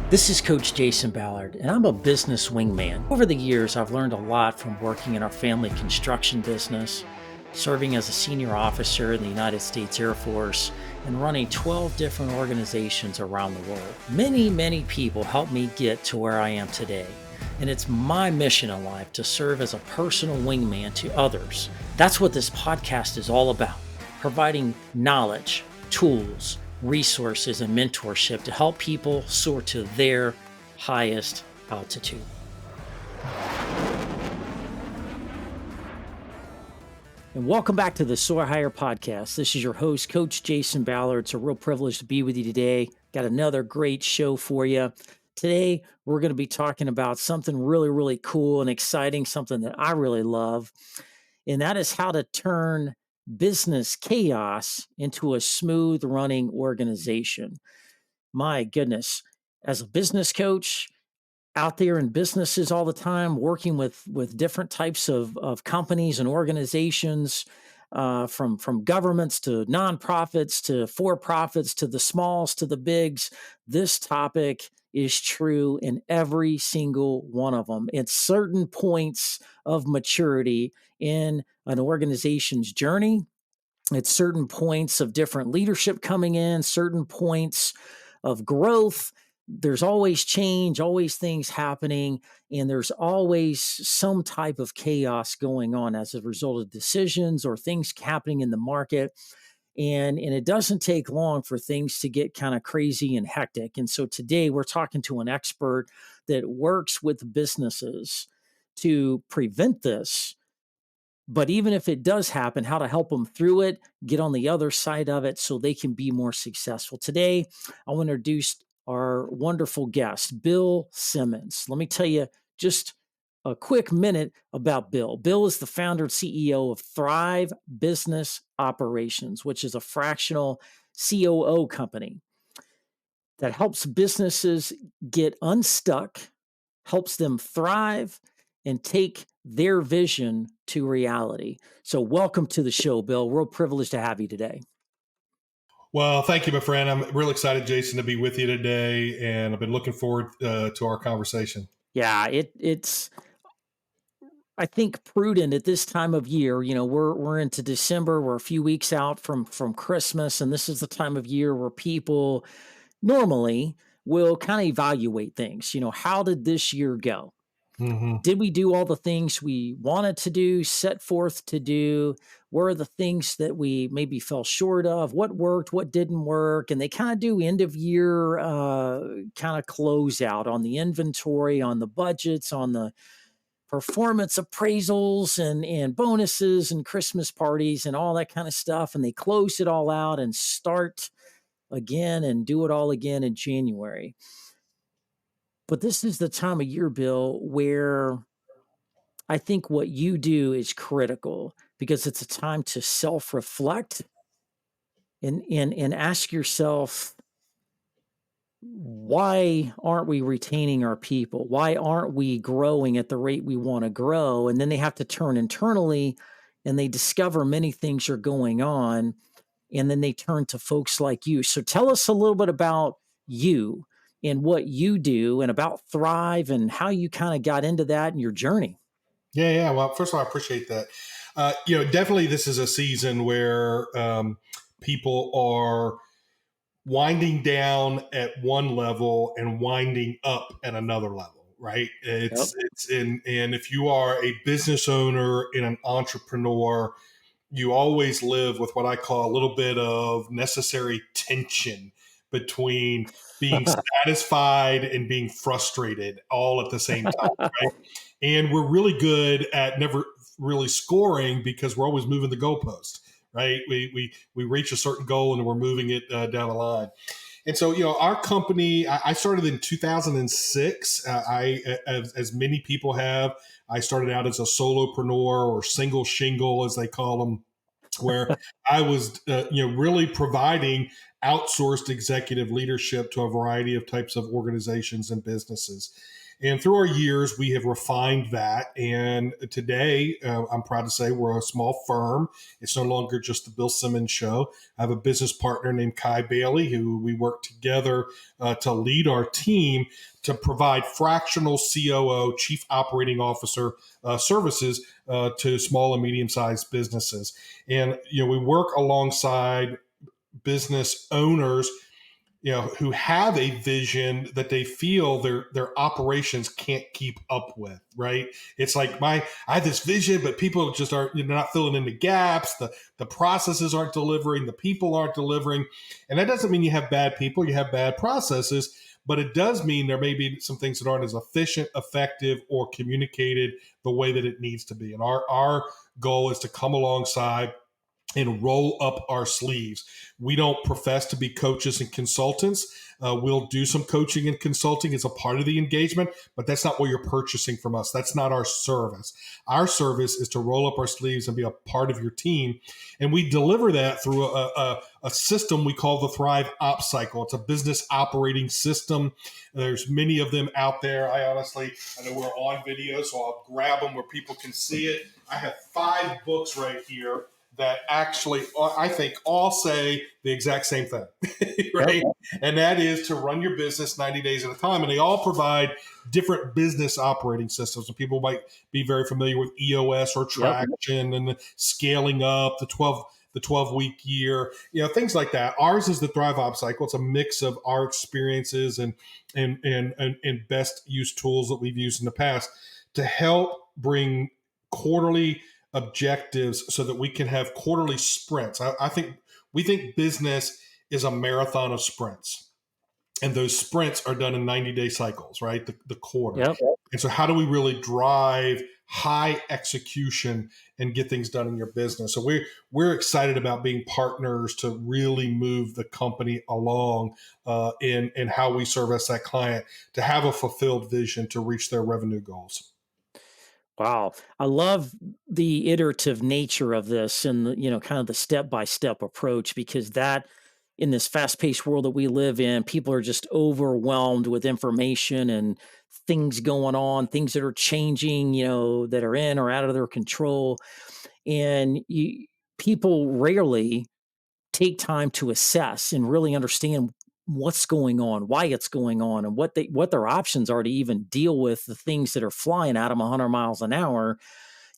This is Coach Jason Ballard, and I'm a business wingman. Over the years, I've learned a lot from working in our family construction business, serving as a senior officer in the United States Air Force, and running 12 different organizations around the world. Many people helped me get to where I am today, and it's my mission in life to serve as a personal wingman to others. That's what this podcast is all about, providing knowledge, tools, resources, and mentorship to help people soar to their highest altitude. And welcome back to the Soar Higher podcast. This is your host, Coach Jason Ballard. It's a real privilege to be with you today. Got another great show for you. Today, we're going to be talking about something really cool and exciting, something that I really love, and that is how to turn business chaos into a smooth running organization. My goodness, as a business coach out there in businesses all the time, working with different types of companies and organizations, from governments to nonprofits to for-profits to the smalls to the bigs, this topic is true in every single one of them. At certain points of maturity in an organization's journey, at certain points of different leadership coming in, certain points of growth, there's always change, always things happening, and there's always some type of chaos going on as a result of decisions or things happening in the market. And it doesn't take long for things to get kind of crazy and hectic. And so today we're talking to an expert that works with businesses to prevent this. But even if it does happen, how to help them through it, get on the other side of it so they can be more successful. Today, I want to introduce our wonderful guest, Bill Simmons. Let me tell you just a quick minute about Bill. Bill is the founder and CEO of Thrive Business Operations, which is a fractional COO company that helps businesses get unstuck, helps them thrive, and take their vision to reality. So welcome to the show, Bill. Real privileged to have you today. Well, thank you, my friend. I'm real excited, Jason, to be with you today, and I've been looking forward to our conversation. Yeah, it's I think prudent at this time of year. You know, we're into December. We're a few weeks out from Christmas, and this is the time of year where people normally will kind of evaluate things. You know, how did this year go? Mm-hmm. Did we do all the things we wanted to do, set forth to do? Where are the things that we maybe fell short of? What worked? What didn't work? And they kind of do end of year kind of close out on the inventory, on the budgets, on the performance appraisals and bonuses and Christmas parties and all that kind of stuff. And they close it all out and start again and do it all again in January. But this is the time of year, Bill, where I think what you do is critical because it's a time to self-reflect and ask yourself, why aren't we retaining our people? Why aren't we growing at the rate we want to grow? And then they have to turn internally and they discover many things are going on. And then they turn to folks like you. So tell us a little bit about you and what you do and about Thrive and how you kind of got into that in your journey. Yeah. Well, first of all, I appreciate that. Definitely this is a season where people are winding down at one level and winding up at another level, right? Yep. And if you are a business owner and an entrepreneur, you always live with what I call a little bit of necessary tension between being satisfied and being frustrated all at the same time, right? And we're really good at never really scoring because we're always moving the goalpost, right? We reach a certain goal and we're moving it down the line. And so, our company, I started in 2006. As many people have, I started out as a solopreneur or single shingle, as they call them, where I was, really providing outsourced executive leadership to a variety of types of organizations and businesses. And through our years, we have refined that. And today, I'm proud to say we're a small firm. It's no longer just the Bill Simmons show. I have a business partner named Kai Bailey, who we work together to lead our team to provide fractional COO, Chief Operating Officer services to small and medium-sized businesses. And, we work alongside business owners who have a vision that they feel their operations can't keep up with, right? It's like I have this vision, but people just aren't, not filling in the gaps. The processes aren't delivering, the people aren't delivering. And that doesn't mean you have bad people, you have bad processes, but it does mean there may be some things that aren't as efficient, effective, or communicated the way that it needs to be. And our goal is to come alongside and roll up our sleeves. We don't profess to be coaches and consultants. We'll do some coaching and consulting as a part of the engagement, but that's not what you're purchasing from us. That's not our service. Our service is to roll up our sleeves and be a part of your team. And we deliver that through a system we call the Thrive Ops Cycle. It's a business operating system. There's many of them out there. I know we're on video, so I'll grab them where people can see it. I have 5 books right here that actually, I think, all say the exact same thing, right? Yep. And that is to run your business 90 days at a time. And they all provide different business operating systems. And people might be very familiar with EOS or Traction and the scaling up, the 12-week year, things like that. Ours is the Thrive Ops Cycle. It's a mix of our experiences and best use tools that we've used in the past to help bring quarterly objectives so that we can have quarterly sprints. We think business is a marathon of sprints, and those sprints are done in 90-day cycles, right? The quarter. Yep. And so how do we really drive high execution and get things done in your business? So we're excited about being partners to really move the company along in how we service that client to have a fulfilled vision to reach their revenue goals. Wow. I love the iterative nature of this and kind of the step-by-step approach, because that in this fast-paced world that we live in, people are just overwhelmed with information and things going on, things that are changing, that are in or out of their control. And people rarely take time to assess and really understand what's going on, why it's going on, and what their options are to even deal with the things that are flying at them 100 miles an hour.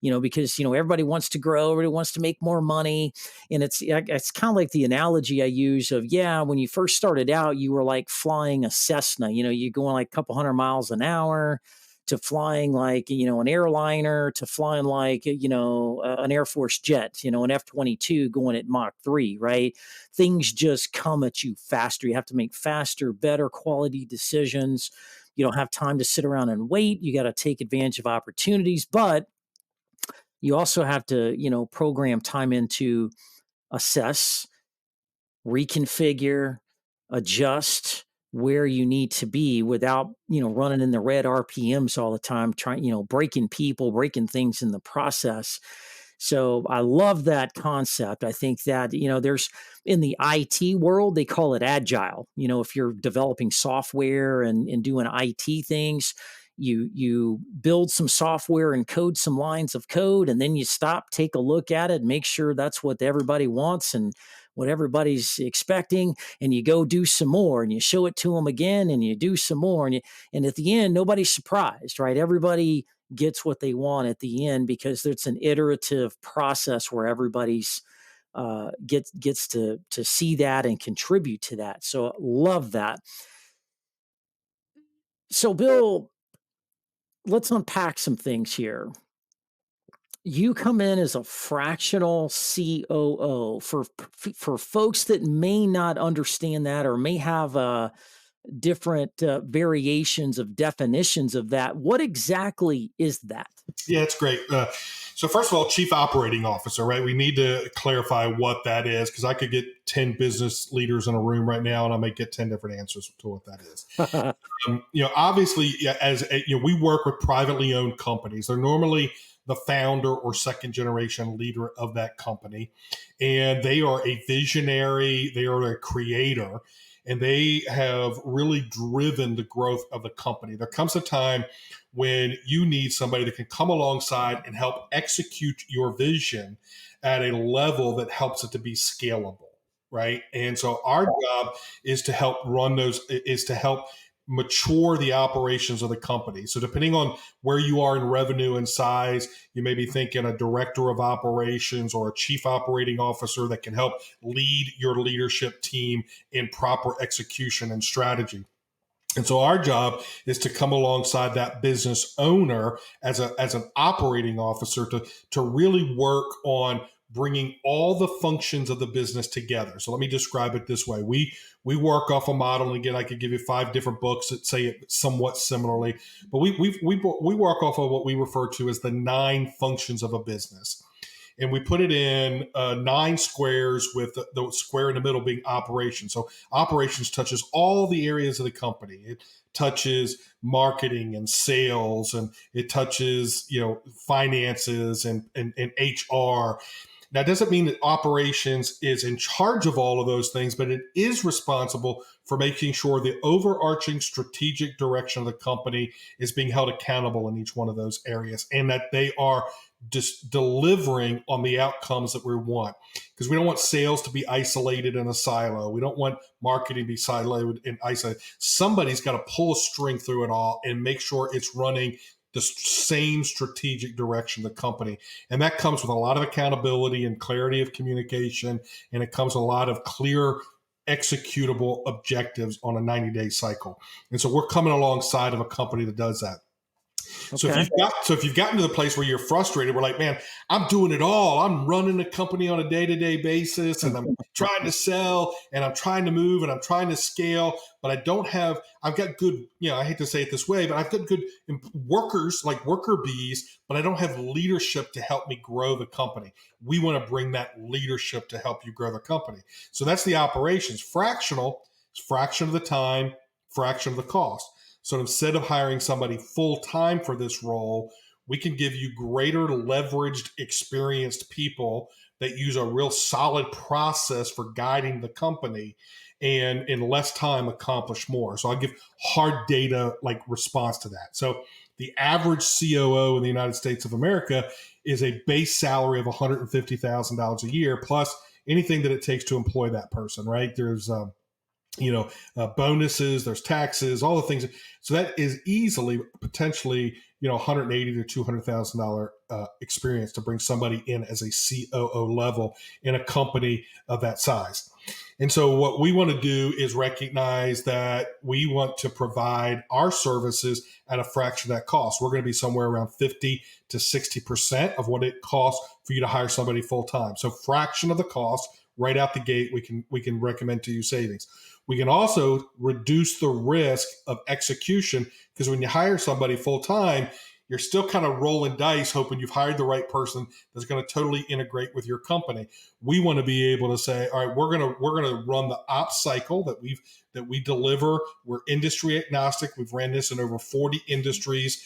Because everybody wants to grow, everybody wants to make more money, and it's kind of like the analogy I use of, when you first started out, you were like flying a Cessna. You're going like a couple hundred miles an hour, to flying like an airliner, to flying like an Air Force jet, an F-22 going at Mach 3, right? Things just come at you faster. You have to make faster, better quality decisions. You don't have time to sit around and wait. You got to take advantage of opportunities, but you also have to, program time into assess, reconfigure, adjust where you need to be without, running in the red RPMs all the time, trying, breaking people, breaking things in the process. So I love that concept. I think that, there's in the IT world, they call it agile. If you're developing software and doing IT things, you build some software and code some lines of code, and then you stop, take a look at it, make sure that's what everybody wants and what everybody's expecting, and you go do some more, and you show it to them again, and you do some more, and at the end, nobody's surprised, right? Everybody gets what they want at the end, because it's an iterative process where everybody's gets to see that and contribute to that. So love that. So Bill, let's unpack some things here. You come in as a fractional COO. For folks that may not understand that or may have different variations of definitions of that, what exactly is that? Yeah, it's great. So first of all, chief operating officer, right? We need to clarify what that is, because I could get 10 business leaders in a room right now and I might get 10 different answers to what that is. Obviously, we work with privately owned companies. They're normally the founder or second generation leader of that company, and they are a visionary, they are a creator. and they have really driven the growth of the company. There comes a time when you need somebody that can come alongside and help execute your vision at a level that helps it to be scalable, right? And so our job is to help run those, is to help mature the operations of the company. So depending on where you are in revenue and size, you may be thinking a director of operations or a chief operating officer that can help lead your leadership team in proper execution and strategy. And so our job is to come alongside that business owner as an operating officer to really work on bringing all the functions of the business together. So let me describe it this way. We work off a model, and again, I could give you 5 different books that say it somewhat similarly, but we work off of what we refer to as the 9 functions of a business. And we put it in 9 squares, with the square in the middle being operations. So operations touches all the areas of the company. It touches marketing and sales, and it touches finances and HR. Now, it doesn't mean that operations is in charge of all of those things, but it is responsible for making sure the overarching strategic direction of the company is being held accountable in each one of those areas, and that they are just delivering on the outcomes that we want. Because we don't want sales to be isolated in a silo. We don't want marketing to be siloed and isolated. Somebody's got to pull a string through it all and make sure it's running the same strategic direction of the company. And that comes with a lot of accountability and clarity of communication. And it comes with a lot of clear executable objectives on a 90-day cycle. And so we're coming alongside of a company that does that. So Okay. if you've gotten to the place where you're frustrated, we're like, man, I'm doing it all. I'm running the company on a day-to-day basis, and I'm trying to sell, and I'm trying to move, and I'm trying to scale, but I've got good, I hate to say it this way, but I've got good workers, like worker bees, but I don't have leadership to help me grow the company. We want to bring that leadership to help you grow the company. So that's the operations. Fractional is fraction of the time, fraction of the cost. So instead of hiring somebody full time for this role, we can give you greater leveraged, experienced people that use a real solid process for guiding the company, and in less time accomplish more. So I give hard data like response to that. So the average COO in the United States of America is a base salary of $150,000 a year, plus anything that it takes to employ that person, right? There's bonuses, there's taxes, all the things. So that is easily potentially, $180,000 to $200,000 experience to bring somebody in as a COO level in a company of that size. And so what we want to do is recognize that we want to provide our services at a fraction of that cost. We're going to be somewhere around 50 to 60% of what it costs for you to hire somebody full time. So fraction of the cost right out the gate, we can recommend to you savings. We can also reduce the risk of execution, because when you hire somebody full time, you're still kind of rolling dice, hoping you've hired the right person that's going to totally integrate with your company. We want to be able to say, all right, we're going to run the ops cycle that we deliver. We're industry agnostic. We've ran this in over 40 industries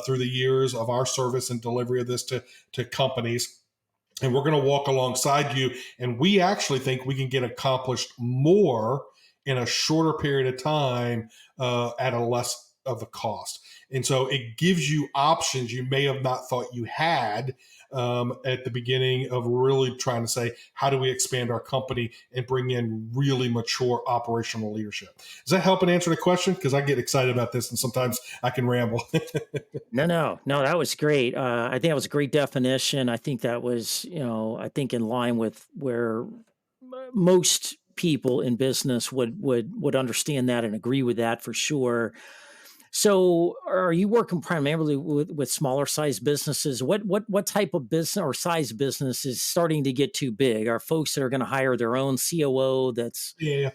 through the years of our service and delivery of this to companies. And we're going to walk alongside you. And we actually think we can get accomplished more in a shorter period of time at a less of the cost. And so it gives you options you may have not thought you had at the beginning of really trying to say, how do we expand our company and bring in really mature operational leadership? Does that help in answer the question? Because I get excited about this and sometimes I can ramble. No, that was great. I think that was a great definition. I think that was, I think in line with where most people in business would understand that and agree with that for sure. So, are you working primarily with smaller size businesses? What type of business or size business is starting to get too big? Are folks that are going to hire their own COO? That's Yeah.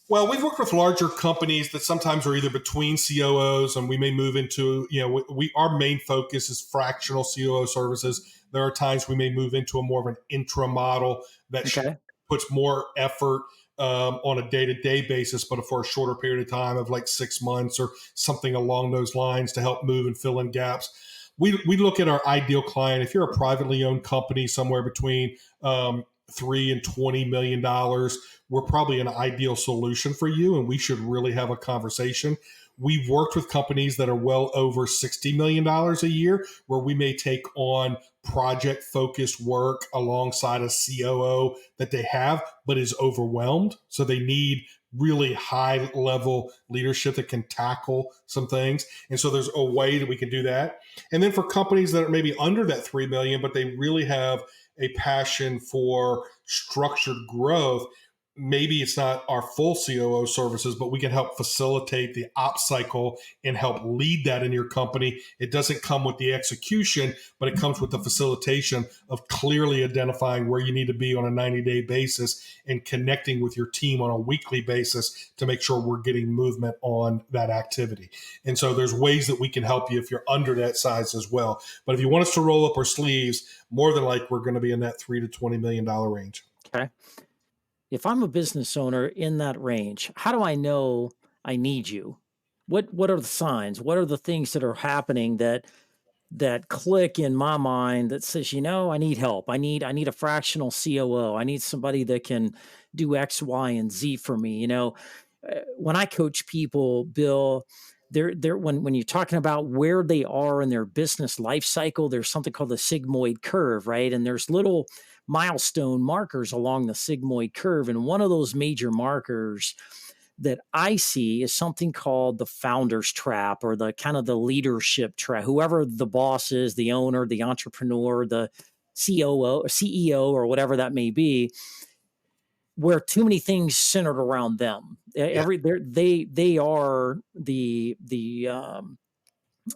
Well, we've worked with larger companies that sometimes are either between COOs, and we may move into, our main focus is fractional COO services. There are times we may move into a more of an intra model that okay. puts more effort on a day-to-day basis, but for a shorter period of time of like 6 months or something along those lines to help move and fill in gaps. We look at our ideal client. If you're a privately owned company, somewhere between $3 and $20 million, we're probably an ideal solution for you, and we should really have a conversation. We've worked with companies that are well over $60 million a year, where we may take on project focused work alongside a COO that they have, but is overwhelmed. So they need really high level leadership that can tackle some things. And so there's a way that we can do that. And then for companies that are maybe under that 3 million, but they really have a passion for structured growth, maybe it's not our full COO services, but we can help facilitate the ops cycle and help lead that in your company. It doesn't come with the execution, but it comes with the facilitation of clearly identifying where you need to be on a 90-day basis and connecting with your team on a weekly basis to make sure we're getting movement on that activity. And so there's ways that we can help you if you're under that size as well. But if you want us to roll up our sleeves, more than like we're going to be in that $3 to $20 million range. Okay. If I'm a business owner in that range, how do I know I need you? What are the signs? What are the things that are happening that click in my mind that says, I need help. I need a fractional COO. I need somebody that can do X, Y, and Z for me. When I coach people, Bill, when you're talking about where they are in their business life cycle, there's something called the sigmoid curve, right? And there's little milestone markers along the sigmoid curve. And one of those major markers that I see is something called the founder's trap, or the kind of the leadership trap. Whoever the boss is, the owner, the entrepreneur, the COO or CEO, or whatever that may be, where too many things centered around them. Yeah. They are the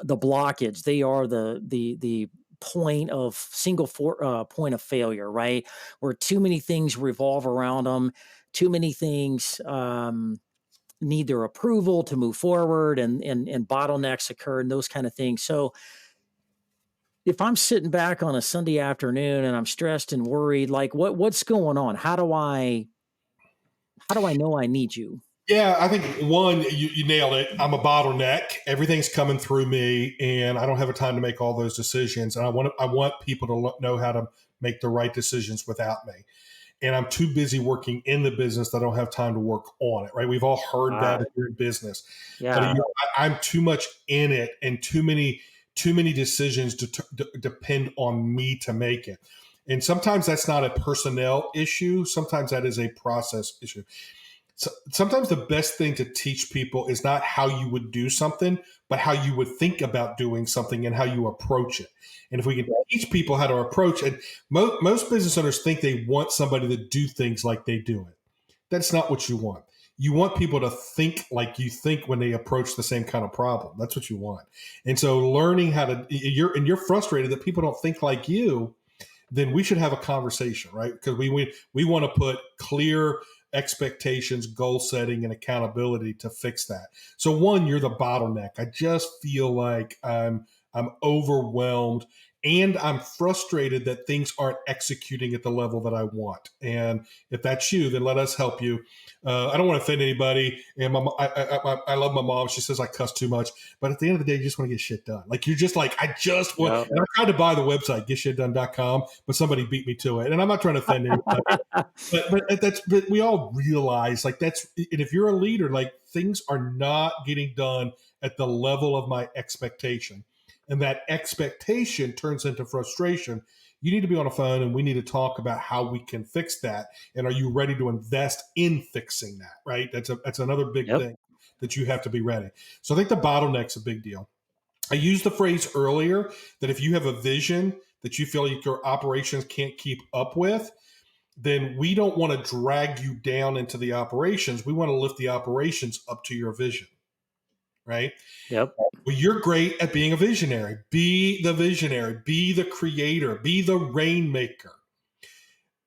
blockage. They are the point of point of failure, right? Where too many things revolve around them. Too many things need their approval to move forward, and bottlenecks occur and those kind of things. So if I'm sitting back on a Sunday afternoon and I'm stressed and worried, like what's going on? How do I know I need you? Yeah, I think one, you nailed it. I'm a bottleneck. Everything's coming through me, and I don't have a time to make all those decisions. And I want people to know how to make the right decisions without me. And I'm too busy working in the business that I don't have time to work on it. Right? We've all heard Ah, that if you're in business, but yeah. I'm too much in it, and too many decisions depend on me to make it. And sometimes that's not a personnel issue. Sometimes that is a process issue. So sometimes the best thing to teach people is not how you would do something, but how you would think about doing something and how you approach it. And if we can teach people how to approach it, most business owners think they want somebody to do things like they do it. That's not what you want. You want people to think like you think when they approach the same kind of problem. That's what you want. And so learning how to, you're frustrated that people don't think like you, then we should have a conversation, right? Because we want to put clear expectations, goal setting, and accountability to fix that. So one, you're the bottleneck. I just feel like I'm overwhelmed, and I'm frustrated that things aren't executing at the level that I want. And if that's you, then let us help you. I don't want to offend anybody. And I love my mom. She says I cuss too much, but at the end of the day, you just want to get shit done. Like you're just like, I just want. Yeah. And I tried to buy the website getshitdone.com, but somebody beat me to it. And I'm not trying to offend anybody. But we all realize like that's, and if you're a leader, like things are not getting done at the level of my expectation, and that expectation turns into frustration. You need to be on a phone, and we need to talk about how we can fix that. And are you ready to invest in fixing that? Right. That's another big Yep. thing that you have to be ready. So I think the bottleneck's a big deal. I used the phrase earlier that if you have a vision that you feel like your operations can't keep up with, then we don't want to drag you down into the operations. We want to lift the operations up to your vision, right? Yep. Well, you're great at being a visionary. Be the visionary, be the creator, be the rainmaker.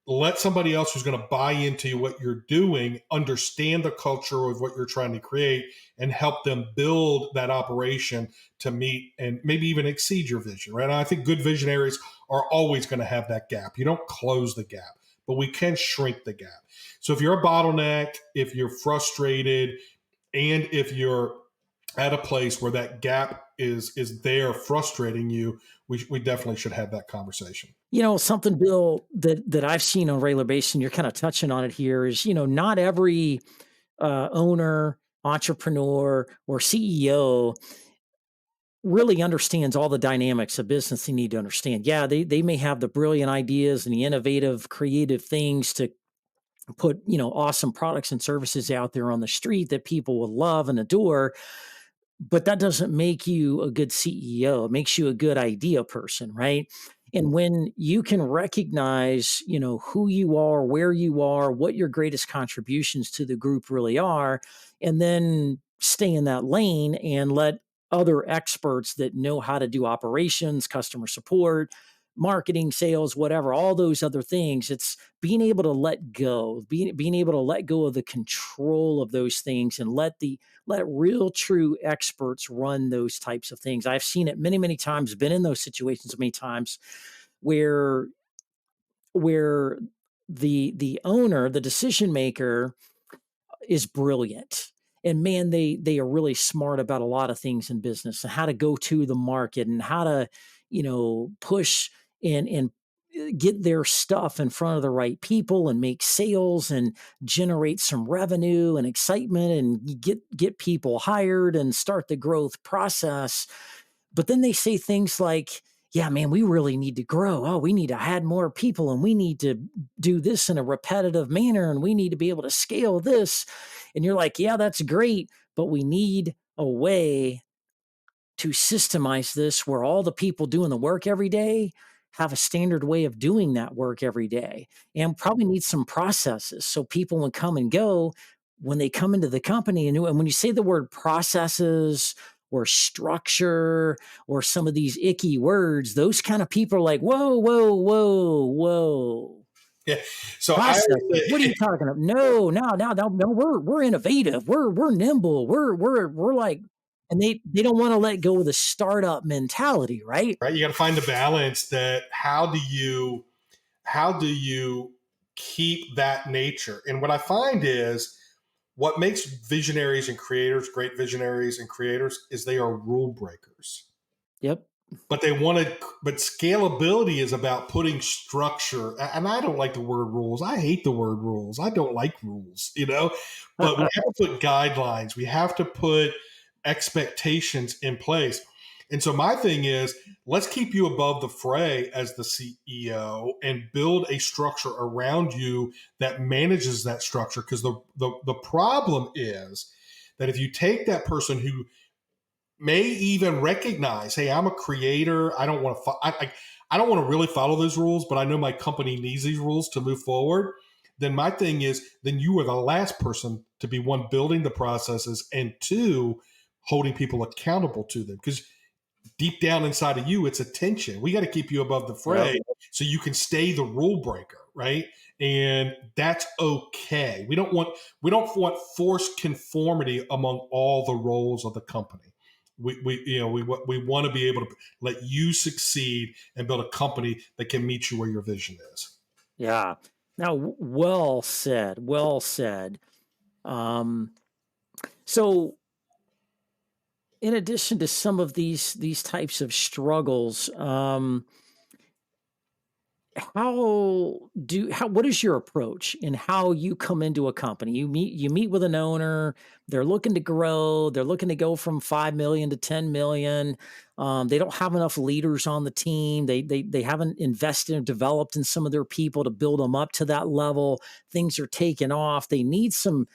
Let somebody else who's going to buy into what you're doing understand the culture of what you're trying to create and help them build that operation to meet and maybe even exceed your vision, right? And I think good visionaries are always going to have that gap. You don't close the gap, but we can shrink the gap. So if you're a bottleneck, if you're frustrated, and if you're at a place where that gap is there frustrating you, we definitely should have that conversation. Something, Bill, that I've seen on a regular basis, and you're kind of touching on it here, is not every owner, entrepreneur, or CEO really understands all the dynamics of business they need to understand. Yeah, they may have the brilliant ideas and the innovative, creative things to put awesome products and services out there on the street that people will love and adore, but that doesn't make you a good CEO. It makes you a good idea person, right? And when you can recognize, who you are, where you are, what your greatest contributions to the group really are, and then stay in that lane and let other experts that know how to do operations, customer support, marketing, sales, whatever, all those other things. It's being able to let go, being able to let go of the control of those things and let real true experts run those types of things. I've seen it many, many times, been in those situations many times where where the owner, the decision maker is brilliant. And man, they are really smart about a lot of things in business and how to go to the market and how to, push and get their stuff in front of the right people and make sales and generate some revenue and excitement and get people hired and start the growth process. But then they say things like, yeah, man, we really need to grow. Oh, we need to add more people and we need to do this in a repetitive manner and we need to be able to scale this. And you're like, yeah, that's great, but we need a way to systemize this where all the people doing the work every day have a standard way of doing that work every day, and probably need some processes so people will come and go when they come into the company. And when you say the word processes or structure or some of these icky words, those kind of people are like, whoa, whoa, whoa, whoa. Yeah. So I Processes. always What are say, you talking about? No, no, no, no, no. We're innovative. We're nimble. We're like, and they don't want to let go of the startup mentality, right? right, you got to find the balance that how do you keep that nature? And what I find is what makes visionaries and creators great visionaries and creators is they are rule breakers. Yep. But they wanted, but scalability is about putting structure. And I don't like the word rules. I hate the word rules. I don't like rules. But we have to put guidelines. We have to put expectations in place. And so my thing is, let's keep you above the fray as the CEO and build a structure around you that manages that structure. Because the problem is that if you take that person who may even recognize, hey, I'm a creator. I don't want to. I don't want to really follow those rules, but I know my company needs these rules to move forward. Then my thing is, then you are the last person to be one building the processes and two holding people accountable to them. Because deep down inside of you, it's a tension. We got to keep you above the Yep. fray so you can stay the rule breaker, right? And that's okay. We don't want forced conformity among all the roles of the company. We want to be able to let you succeed and build a company that can meet you where your vision is. Yeah. Now, well said. Well said. Um, so in addition to some of these types of struggles, what is your approach in how you come into a company? You meet with an owner, they're looking to grow, they're looking to go from 5 million to 10 million. They don't have enough leaders on the team. They haven't invested or developed in some of their people to build them up to that level. Things are taking off. They need some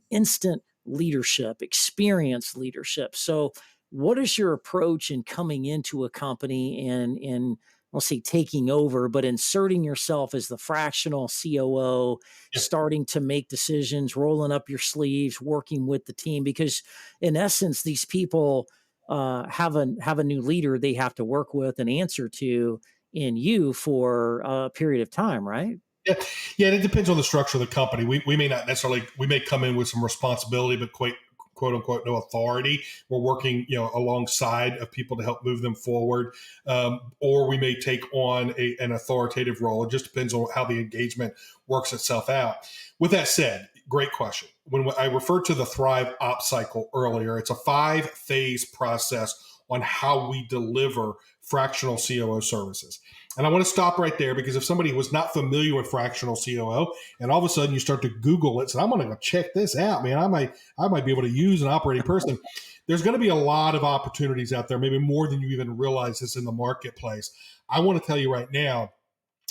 instant leadership, experienced leadership. So what is your approach in coming into a company and I'll say taking over, but inserting yourself as the fractional COO, Yeah, starting to make decisions, rolling up your sleeves, working with the team, because in essence, these people have a new leader they have to work with and answer to in you for a period of time, right? yeah, yeah. And it depends on the structure of the company. We may not necessarily, we may come in with some responsibility, but quote unquote no authority. We're working alongside of people to help move them forward, or we may take on an authoritative role. It just depends on how the engagement works itself out. With that said, great question. When I referred to the Thrive Op cycle earlier, it's a 5-phase process on how we deliver fractional COO services. And I want to stop right there, because if somebody was not familiar with fractional COO and all of a sudden you start to Google it, so I'm going to go check this out, man, I might be able to use an operating person. There's going to be a lot of opportunities out there, maybe more than you even realize is in the marketplace. I want to tell you right now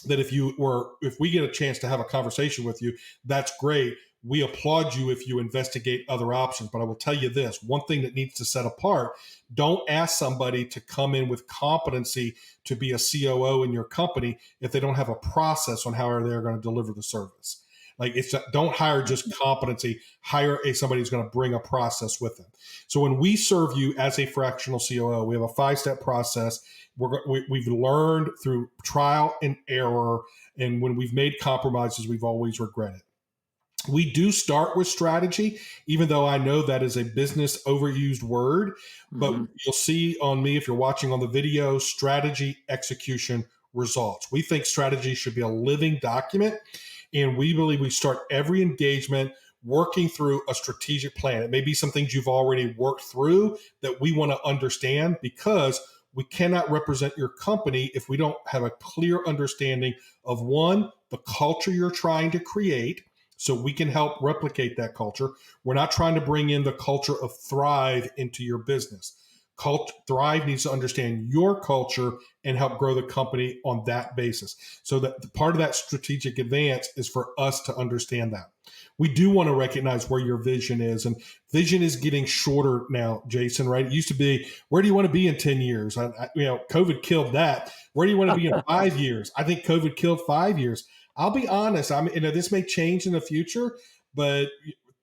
that if we get a chance to have a conversation with you, that's great. We applaud you if you investigate other options. But I will tell you this, one thing that needs to set apart: don't ask somebody to come in with competency to be a COO in your company if they don't have a process on how they're going to deliver the service. Like, don't hire just competency, hire somebody who's going to bring a process with them. So when we serve you as a fractional COO, we have a 5-step process. We've learned through trial and error, and when we've made compromises, we've always regretted. We do start with strategy, even though I know that is a business overused word. But Mm-hmm. you'll see on me, if you're watching on the video, strategy, execution, results. We think strategy should be a living document. And we believe we start every engagement working through a strategic plan. It may be some things you've already worked through that we want to understand, because we cannot represent your company if we don't have a clear understanding of, one, the culture you're trying to create, so we can help replicate that culture. We're not trying to bring in the culture of Thrive into your business. Thrive needs to understand your culture and help grow the company on that basis. So that part of that strategic advance is for us to understand that. We do want to recognize where your vision is, and vision is getting shorter now, Jason, right? It used to be, where do you want to be in 10 years? COVID killed that. Where do you want to be in 5 years? I think COVID killed 5 years. I'll be honest. This may change in the future, but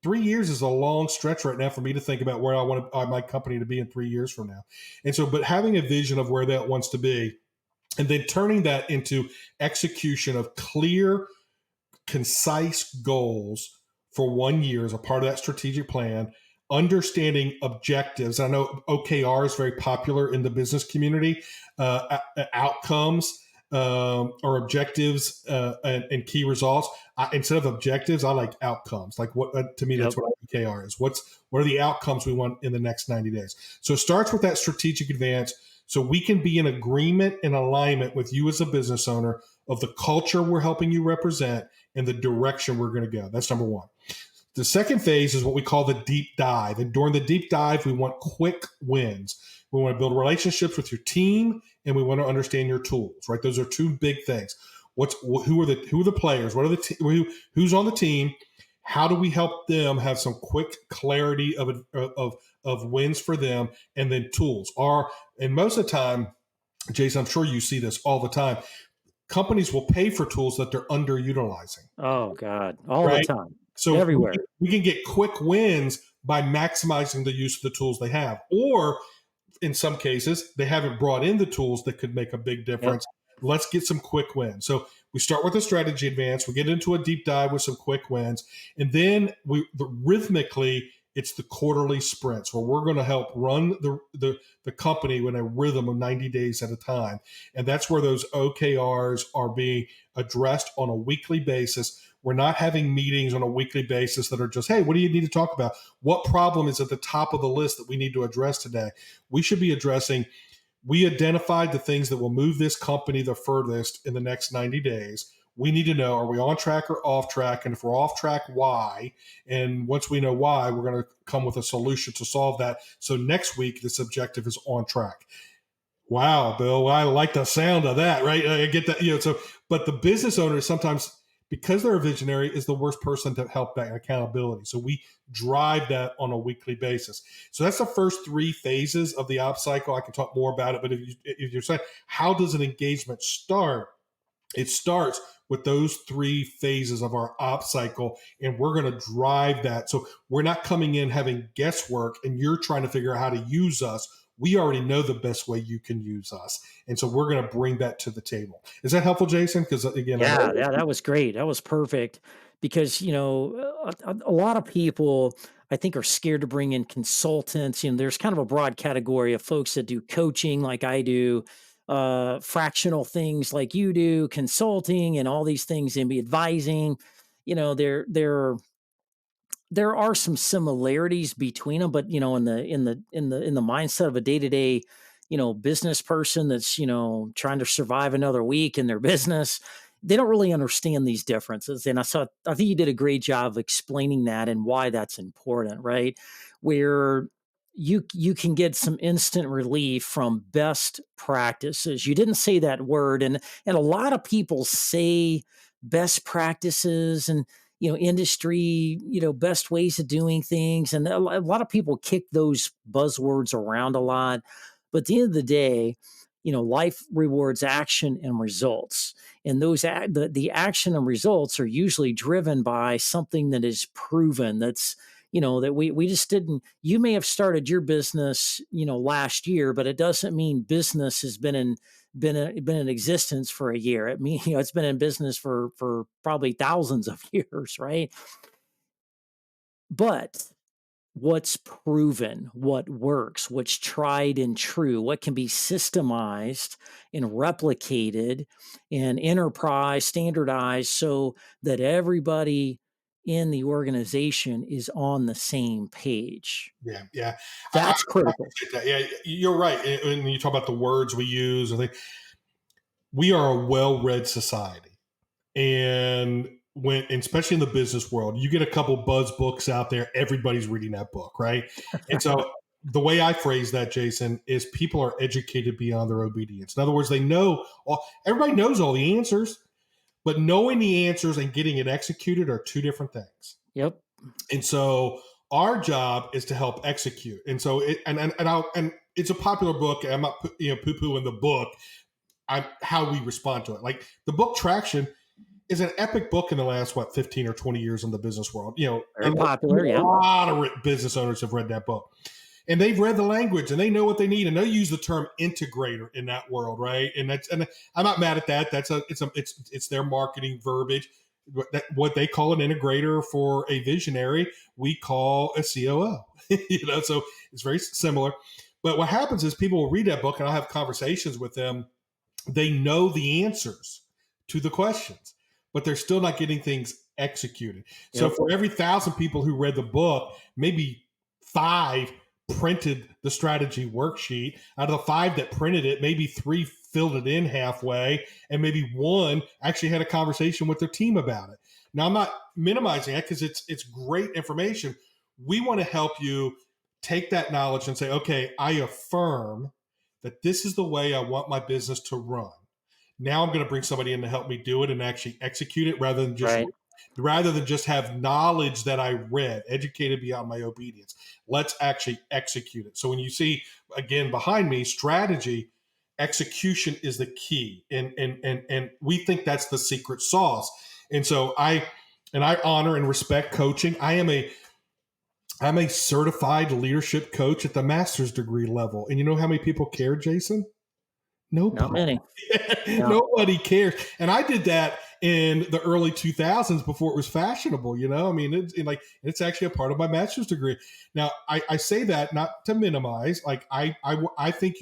3 years is a long stretch right now for me to think about where I want my company to be in 3 years from now. And so, but having a vision of where that wants to be, and then turning that into execution of clear, concise goals for 1 year as a part of that strategic plan, understanding objectives. I know OKR is very popular in the business community, outcomes, or objectives, and key results. Instead of objectives, I like outcomes. Like, what to me, Yep. that's what OKR is. What are the outcomes we want in the next 90 days? So it starts with that strategic advance, so we can be in agreement and alignment with you as a business owner of the culture we're helping you represent and the direction we're going to go. That's number one. The second phase is what we call the deep dive. And during the deep dive, we want quick wins. We want to build relationships with your team, and we want to understand your tools, right? Those are two big things. Who are the players? What are who's on the team? How do we help them have some quick clarity of wins for them, and then tools and most of the time, Jason, I'm sure you see this all the time. Companies will pay for tools that they're underutilizing, Oh God, all the right? time, So everywhere. we can get quick wins by maximizing the use of the tools they have. Or in some cases, they haven't brought in the tools that could make a big Yep. difference. Let's get some quick wins. So we start with a strategy advance. We get into a deep dive with some quick wins. And then rhythmically, it's the quarterly sprints where we're going to help run the company in a rhythm of 90 days at a time. And that's where those OKRs are being addressed on a weekly basis. We're not having meetings on a weekly basis that are just, hey, what do you need to talk about? What problem is at the top of the list that we need to address today? We should be addressing, we identified the things that will move this company the furthest in the next 90 days. We need to know, are we on track or off track? And if we're off track, why? And once we know why, we're going to come with a solution to solve that. So next week, this objective is on track. Wow, Bill, I like the sound of that, right? I get that, so, but the business owner sometimes, because they're a visionary, is the worst person to help that accountability. So we drive that on a weekly basis. So that's the first 3 phases of the ops cycle. I can talk more about it, but if you're saying, how does an engagement start? It starts with those 3 phases of our ops cycle, and we're going to drive that. So we're not coming in having guesswork and you're trying to figure out how to use us. We already know the best way you can use us. And so we're going to bring that to the table. Is that helpful, Jason? Because again, I know. Yeah, that was great. That was perfect because, a lot of people I think are scared to bring in consultants. There's kind of a broad category of folks that do coaching like I do, fractional things like you do, consulting and all these things and be advising. They're there are some similarities between them, but in the mindset of a day-to-day, business person that's, trying to survive another week in their business, they don't really understand these differences. And I think you did a great job of explaining that and why that's important, right? Where you can get some instant relief from best practices. You didn't say that word, and a lot of people say best practices and industry, best ways of doing things. And a lot of people kick those buzzwords around a lot. But at the end of the day, life rewards action and results. And the action and results are usually driven by something that is proven. That we just didn't. You may have started your business, last year, but it doesn't mean business has been in existence for a year. It mean, it's been in business for probably thousands of years, right? But what's proven, what works, what's tried and true, what can be systemized and replicated and enterprise standardized so that everybody in the organization is on the same page. Yeah, yeah. I That's critical. appreciate that. Yeah, you're right. And when you talk about the words we use, I think we are a well-read society, and especially in the business world, you get a couple buzz books out there, everybody's reading that book, right? And so the way I phrase that, Jason, is people are educated beyond their obedience. In other words, everybody knows all the answers, but knowing the answers and getting it executed are two different things. Yep. And so our job is to help execute. And so and it's a popular book. I'm not poo-pooing the book. How we respond to it. Like the book Traction is an epic book in the last 15 or 20 years in the business world. Very A popular. Yep. lot of business owners have read that book, and they've read the language and they know what they need, and they use the term integrator in that world, right? And I'm not mad at that. It's their marketing verbiage. What they call an integrator for a visionary, we call a COO. So it's very similar. But what happens is people will read that book, and I'll have conversations with them. They know the answers to the questions, but they're still not getting things executed. So Yep. for every 1,000 people who read the book, maybe 5 printed the strategy worksheet. Out of the 5 that printed it, maybe 3 filled it in halfway, and maybe 1 actually had a conversation with their team about it. Now, I'm not minimizing it because it's great information. We want to help you take that knowledge and say, okay, I affirm that this is the way I want my business to run. Now I'm going to bring somebody in to help me do it and actually execute it Right. rather than just have knowledge that I read, educated beyond my obedience. Let's actually execute it. So when you see again behind me strategy, execution is the key. And we think that's the secret sauce. And so I honor and respect coaching. I'm a certified leadership coach at the master's degree level. And you know how many people care, Jason? Not Nobody. many. No. Nobody cares. And I did that in the early 2000s before it was fashionable. I mean, it's actually a part of my master's degree. Now, I say that not to minimize. Like I think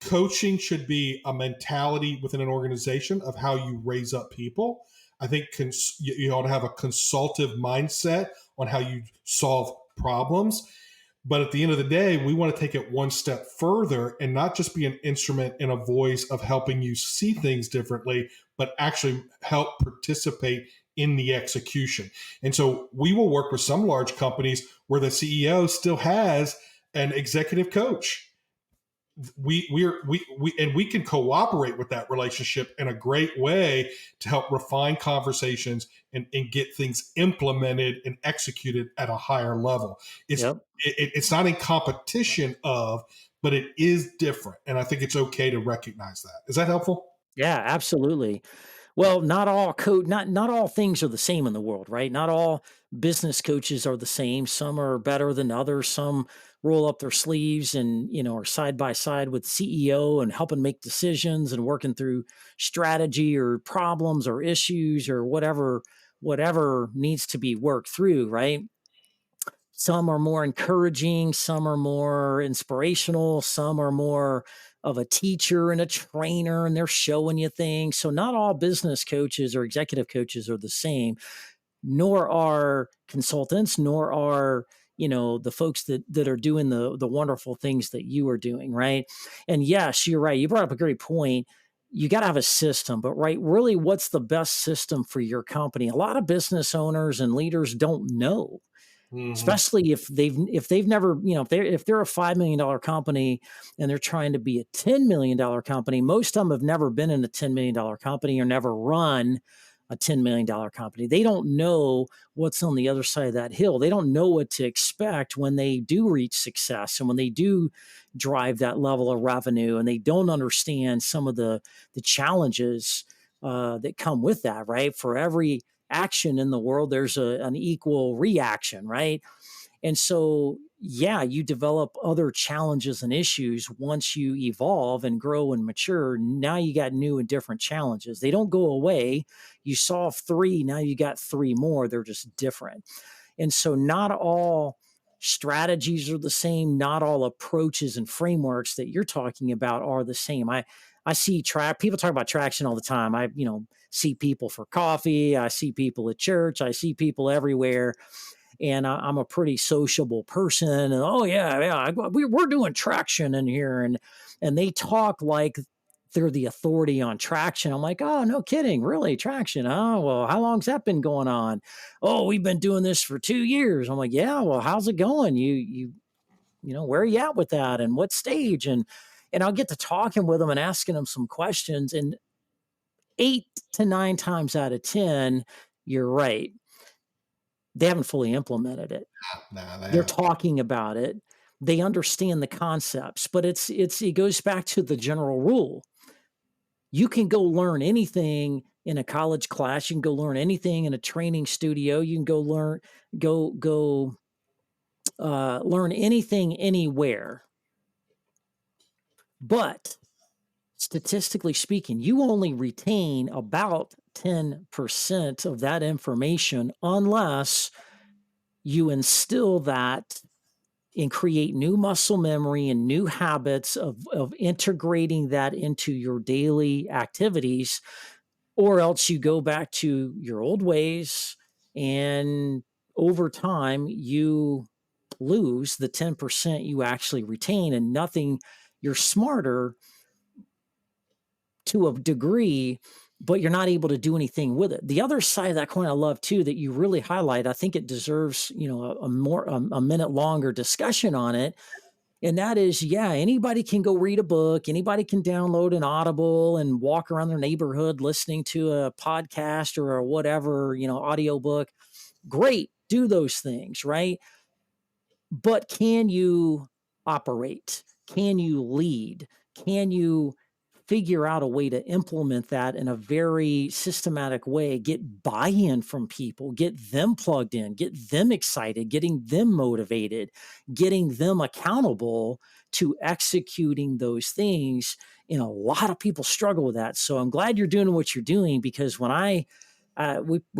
coaching should be a mentality within an organization of how you raise up people. I think you ought to have a consultative mindset on how you solve problems. But at the end of the day, we want to take it one step further and not just be an instrument and a voice of helping you see things differently, but actually help participate in the execution. And so we will work with some large companies where the CEO still has an executive coach. We can cooperate with that relationship in a great way to help refine conversations and get things implemented and executed at a higher level. Yep. It's not in competition of, but it is different, and I think it's okay to recognize that. Is that helpful? Yeah, absolutely. Well, not all things are the same in the world, right? Not all business coaches are the same. Some are better than others. Some roll up their sleeves and, are side by side with CEO and helping make decisions and working through strategy or problems or issues or whatever needs to be worked through, right? Some are more encouraging, some are more inspirational, some are more of a teacher and a trainer, and they're showing you things. So, not all business coaches or executive coaches are the same. nor are consultants, nor are the folks that are doing the wonderful things that you are doing, right? And yes, you're right. You brought up a great point. You got to have a system, but right, really, what's the best system for your company? A lot of business owners and leaders don't know, Hmm. especially if they've never, if they're a $5 million company and they're trying to be a $10 million company. Most of them have never been in a $10 million company or never run a $10 million company. They don't know what's on the other side of that hill. They don't know what to expect when they do reach success and when they do drive that level of revenue, and they don't understand some of the challenges that come with that. Right, for every action in the world, there's an equal reaction, right? And so, yeah, you develop other challenges and issues once you evolve and grow and mature. Now you got new and different challenges. They don't go away. You solve three, now you got three more. They're just different. And so, not all strategies are the same. Not all approaches and frameworks that you're talking about are the same. I see people talk about traction all the time. I, see people for coffee. I see people at church. I see people everywhere, and I'm a pretty sociable person. And oh yeah, yeah, we're doing traction in here, and they talk like they're the authority on traction. I'm like, oh, no kidding, really, traction? Oh, well, how long's that been going on? Oh, we've been doing this for 2 years. I'm like, yeah, well, how's it going? Where are you at with that, and what stage? And I'll get to talking with them and asking them some questions, and 8 to 9 times out of 10, you're right, they haven't fully implemented it. Nah, They're that. talking about it. They understand the concepts, but it goes back to the general rule. You can go learn anything in a college class. You can go learn anything in a training studio. You can go learn anything anywhere. But statistically speaking, you only retain about 10% of that information unless you instill that and create new muscle memory and new habits of integrating that into your daily activities, or else you go back to your old ways, and over time you lose the 10% you actually retain, and nothing. You're smarter to a degree, but you're not able to do anything with it. The other side of that coin I love too, that you really highlight, I think it deserves, a minute longer discussion on it. And that is, yeah, anybody can go read a book. Anybody can download an Audible and walk around their neighborhood listening to a podcast or a whatever, audiobook. Great. Do those things, right? But can you operate? Can you lead? Can you figure out a way to implement that in a very systematic way? Get buy in from people, get them plugged in, get them excited, getting them motivated, getting them accountable to executing those things. And a lot of people struggle with that. So I'm glad you're doing what you're doing, because we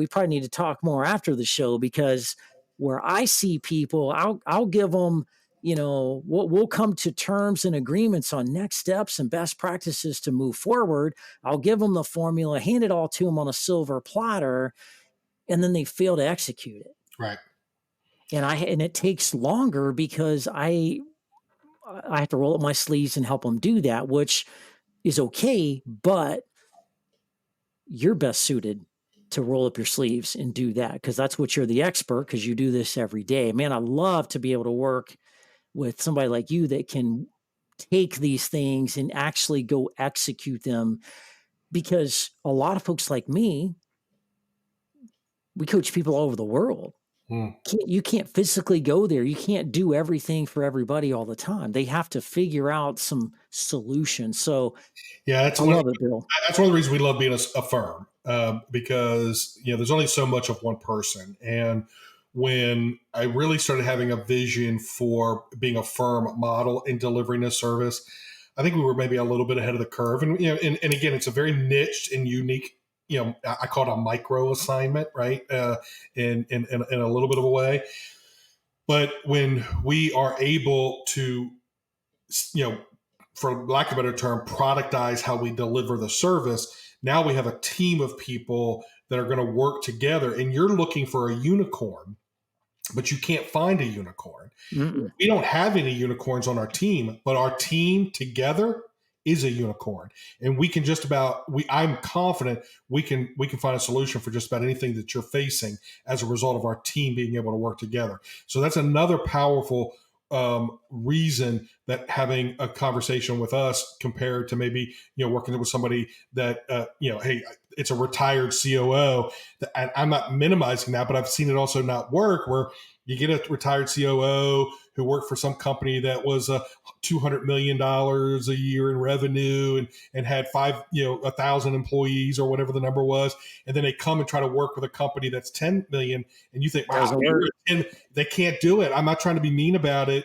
probably need to talk more after the show, because where I see people, I'll give them, we'll come to terms and agreements on next steps and best practices to move forward. I'll give them the formula, hand it all to them on a silver platter, and then they fail to execute it. Right. And it takes longer because I have to roll up my sleeves and help them do that, which is okay, but you're best suited to roll up your sleeves and do that, because that's what you're the expert, because you do this every day. Man, I love to be able to work with somebody like you that can take these things and actually go execute them, because a lot of folks like me, we coach people all over the world. Hmm. You can't physically go there. You can't do everything for everybody all the time. They have to figure out some solutions. So Yeah, I love it, Bill. that's one of the reasons we love being a firm, because there's only so much of one person. And when I really started having a vision for being a firm model in delivering a service, I think we were maybe a little bit ahead of the curve. And and again, it's a very niched and unique. I call it a micro assignment, right? In a little bit of a way. But when we are able to, you know, for lack of a better term, productize how we deliver the service. Now we have a team of people that are going to work together, and you're looking for a unicorn, but you can't find a unicorn. Mm-mm. We don't have any unicorns on our team, but our team together is a unicorn, and we can just about I'm confident we can find a solution for just about anything that you're facing as a result of our team being able to work together. So that's another powerful reason that having a conversation with us compared to maybe working with somebody that hey, it's a retired COO. And I'm not minimizing that, but I've seen it also not work where you get a retired COO who worked for some company that was $200 million a year in revenue and had 1,000 employees or whatever the number was. And then they come and try to work with a company that's 10 million. And you think, wow, Doesn't work. they can't do it. I'm not trying to be mean about it,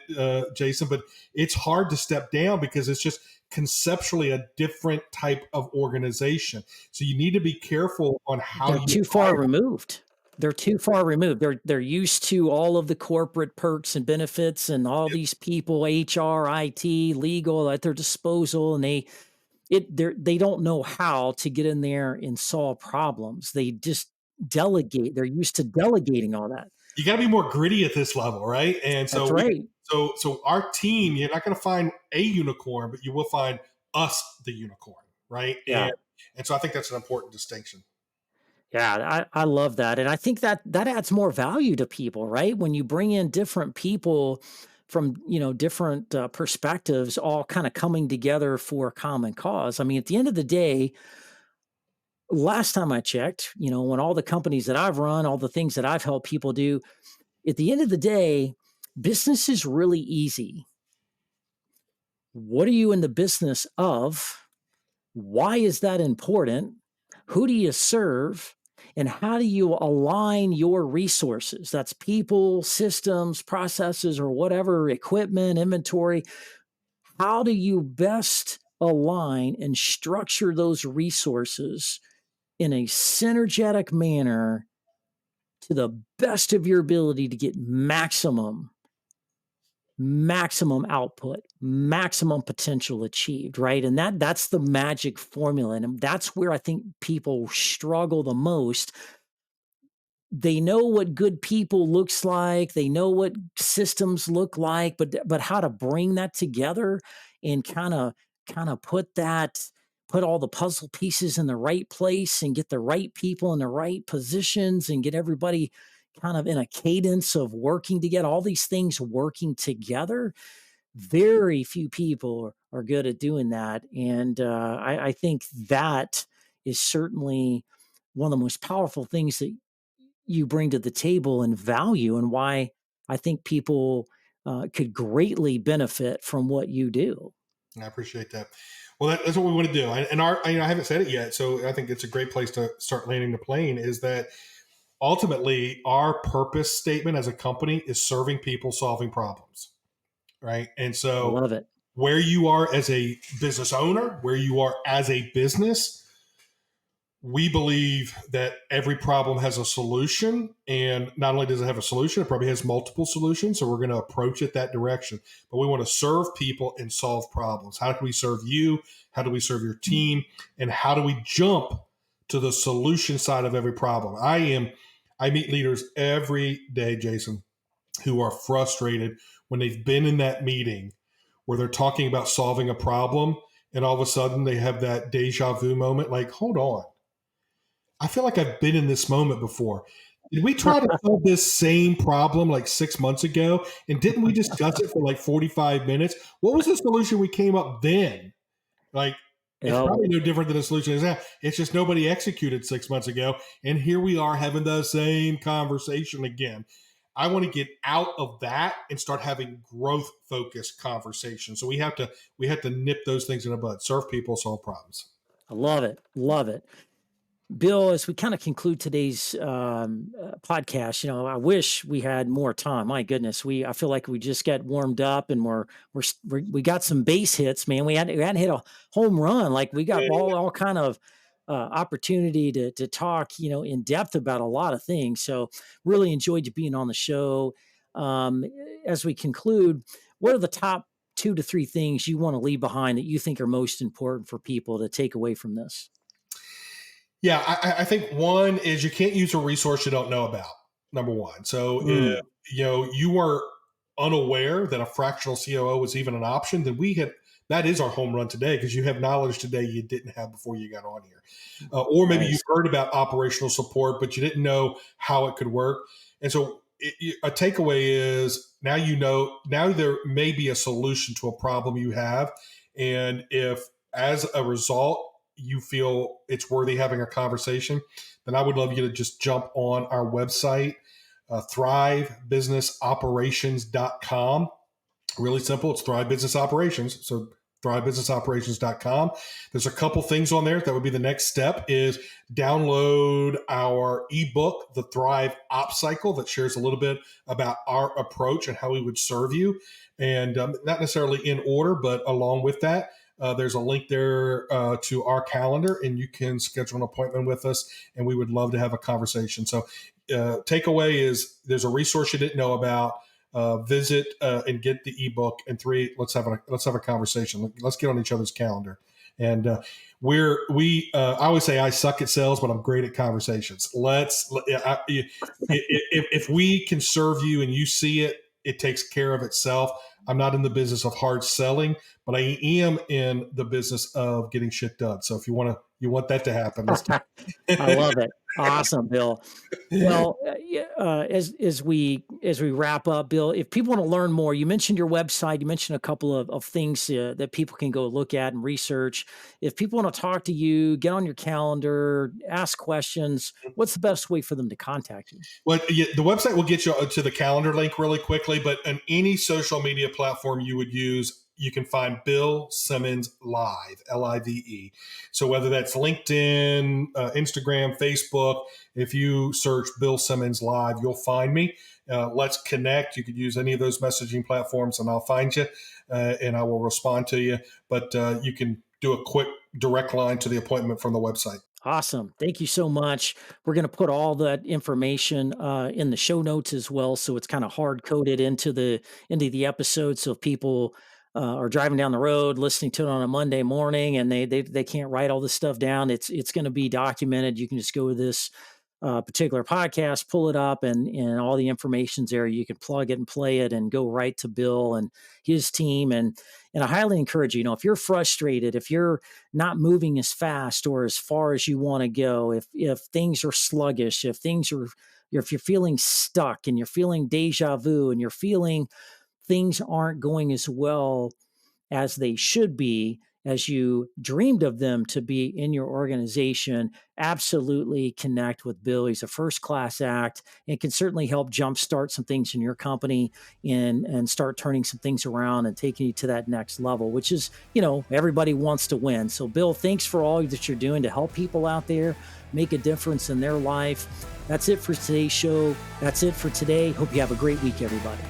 Jason, but it's hard to step down because it's just conceptually a different type of organization. So you need to be careful on how They're you too far removed. They're too far removed. They're used to all of the corporate perks and benefits and all these people, HR, IT, legal at their disposal, and they don't know how to get in there and solve problems. They just delegate. They're used to delegating all that. you got to be more gritty at this level, right? And That's so right. so our team, you're not going to find a unicorn, but you will find us the unicorn, right? Yeah. And so I think that's an important distinction. Yeah, I love that. And I think that that adds more value to people, right? When you bring in different people from, different perspectives, all kind of coming together for a common cause. I mean, at the end of the day, last time I checked, when all the companies that I've run, all the things that I've helped people do, at the end of the day, business is really easy. What are you in the business of? Why is that important? Who do you serve? And how do you align your resources? That's people, systems, processes, or whatever, equipment, inventory. How do you best align and structure those resources in a synergetic manner to the best of your ability to get maximum output, maximum potential achieved, right? And that's the magic formula. And that's where I think people struggle the most. They know what good people looks like, they know what systems look like, but how to bring that together and kind of put all the puzzle pieces in the right place and get the right people in the right positions and get everybody kind of in a cadence of working together, all these things working together. Very few people are good at doing that. And I think that is certainly one of the most powerful things that you bring to the table and value, and why I think people could greatly benefit from what you do. I appreciate that. Well, that's what we want to do. And I haven't said it yet, so I think it's a great place to start landing the plane. Is that ultimately our purpose statement as a company is serving people, solving problems, right? And I so love it. where you are as a business owner, where you are as a business, we believe that every problem has a solution. And not only does it have a solution, it probably has multiple solutions. So we're going to approach it that direction. But we want to serve people and solve problems. How can we serve you? How do we serve your team? And how do we jump to the solution side of every problem? I meet leaders every day, Jason, who are frustrated when they've been in that meeting where they're talking about solving a problem. And all of a sudden they have that deja vu moment like, hold on, I feel like I've been in this moment before. Did we try to solve this same problem like 6 months ago? And didn't we discuss it for like 45 minutes? What was the solution we came up then? Like, it's Yep. probably no different than the solution is now. It's just nobody executed 6 months ago. And here we are having the same conversation again. I want to get out of that and start having growth focused conversations. So we have to nip those things in the bud. Serve people, solve problems. I love it. Love it. Bill, as we kind of conclude today's podcast, I wish we had more time. My goodness, I feel like we just got warmed up and we got some base hits, man. We hadn't hit a home run. Like we got all kind of opportunity to talk, in depth about a lot of things. So really enjoyed you being on the show. Um, as we conclude, what are the top 2 to 3 things you want to leave behind that you think are most important for people to take away from this? Yeah, I think one is you can't use a resource you don't know about. Number one. So if Mm, you were unaware that a fractional COO was even an option, then we had that is our home run today because you have knowledge today you didn't have before you got on here, or maybe you've nice. heard about operational support but you didn't know how it could work. And so a takeaway is now you know now there may be a solution to a problem you have, and if as a result you feel it's worthy having a conversation, then I would love you to just jump on our website, thrivebusinessoperations.com. Really simple. It's Thrive Business Operations. So thrivebusinessoperations.com. There's a couple things on there. That would be the next step is download our ebook, The Thrive Op Cycle, that shares a little bit about our approach and how we would serve you. And not necessarily in order, but along with that, there's a link there to our calendar, and you can schedule an appointment with us, and we would love to have a conversation. So, takeaway is there's a resource you didn't know about. Visit and get the ebook. And three, let's have a conversation. Let's get on each other's calendar. And I always say I suck at sales, but I'm great at conversations. If we can serve you and you see it, it takes care of itself. I'm not in the business of hard selling, but I am in the business of getting shit done. So if you want that to happen, let's do I it. love it. Awesome, Bill. Well, yeah, as we wrap up, Bill, if people want to learn more, you mentioned your website, you mentioned a couple of things that people can go look at and research. If people want to talk to you, get on your calendar, ask questions, what's the best way for them to contact you? Well, yeah, the website will get you to the calendar link really quickly, but on any social media platform you would use, you can find Bill Simmons Live, Live. So whether that's LinkedIn, Instagram, Facebook, if you search Bill Simmons Live, you'll find me. Let's connect. You could use any of those messaging platforms, and I'll find you, and I will respond to you. But you can do a quick direct line to the appointment from the website. Awesome. Thank you so much. We're going to put all that information in the show notes as well, so it's kind of hard coded into the episode. So if people are driving down the road, listening to it on a Monday morning, and they can't write all this stuff down, it's going to be documented. You can just go to this particular podcast, pull it up, and all the information's there. You can plug it and play it, and go right to Bill and his team. And I highly encourage you. You know, if you're frustrated, if you're not moving as fast or as far as you want to go, if things are sluggish, if you're feeling stuck and you're feeling deja vu and you're feeling things aren't going as well as they should be, as you dreamed of them to be in your organization, absolutely connect with Bill. He's a first class act and can certainly help jumpstart some things in your company and start turning some things around and taking you to that next level, which is, everybody wants to win. So, Bill, thanks for all that you're doing to help people out there make a difference in their life. That's it for today's show. That's it for today. Hope you have a great week, everybody.